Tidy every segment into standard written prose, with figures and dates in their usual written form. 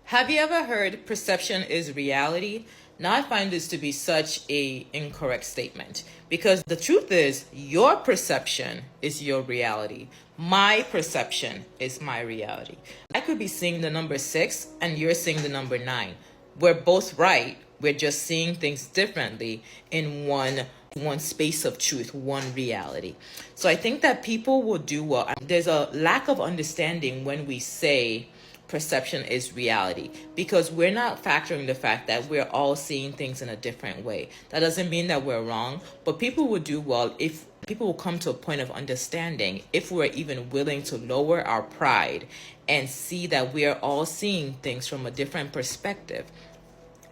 Have you ever heard perception is reality? Now I find this to be such a incorrect statement because the truth is your perception is your reality. My perception is my reality. I could be seeing the number 6 and you're seeing the number 9. We're both right. We're just seeing things differently in one space of truth, one reality. So I think that people will do well. There's a lack of understanding when we say perception is reality because we're not factoring the fact that we're all seeing things in a different way. That doesn't mean that we're wrong, but people will do well if people will come to a point of understanding if we're even willing to lower our pride and see that we are all seeing things from a different perspective,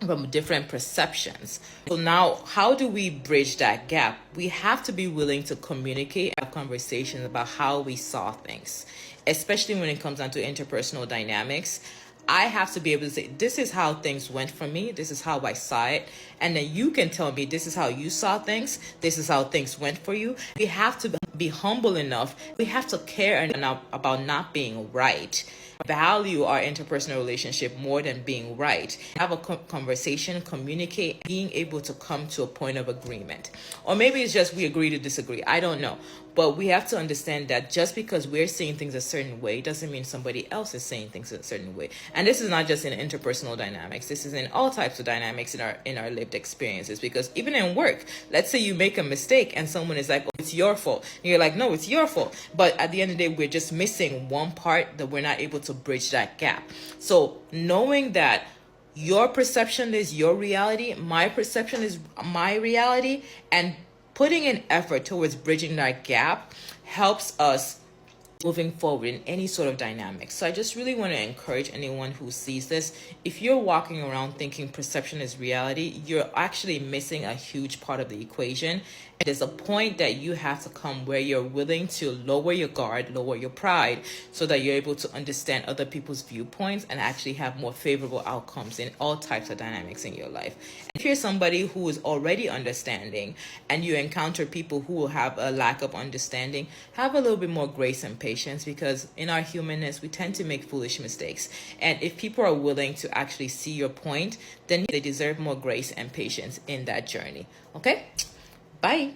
from different perceptions. So now, how do we bridge that gap? We have to be willing to communicate and have conversations about how we saw things, especially when it comes down to interpersonal dynamics. I have to be able to say, this is how things went for me. This is how I saw it. And then you can tell me, this is how you saw things. This is how things went for you. We have to be humble enough. We have to care enough about not being right. Value our interpersonal relationship more than being right. Have a conversation, communicate, being able to come to a point of agreement. Or maybe it's just we agree to disagree. I don't know. But we have to understand that just because we're seeing things a certain way doesn't mean somebody else is saying things a certain way. And this is not just in interpersonal dynamics. This is in all types of dynamics in our lived experiences. Because even in work, let's say you make a mistake and someone is like, oh, it's your fault. And you're like, no, it's your fault. But at the end of the day, we're just missing one part that we're not able to bridge that gap. So knowing that your perception is your reality, my perception is my reality, and putting an effort towards bridging that gap helps us moving forward in any sort of dynamic. So I just really want to encourage anyone who sees this, if you're walking around thinking perception is reality, you're actually missing a huge part of the equation. And there's a point that you have to come where you're willing to lower your guard, lower your pride, so that you're able to understand other people's viewpoints and actually have more favorable outcomes in all types of dynamics in your life. And if you're somebody who is already understanding and you encounter people who will have a lack of understanding, have a little bit more grace and patience, because in our humanness, we tend to make foolish mistakes. And if people are willing to actually see your point, then they deserve more grace and patience in that journey. Okay? Bye.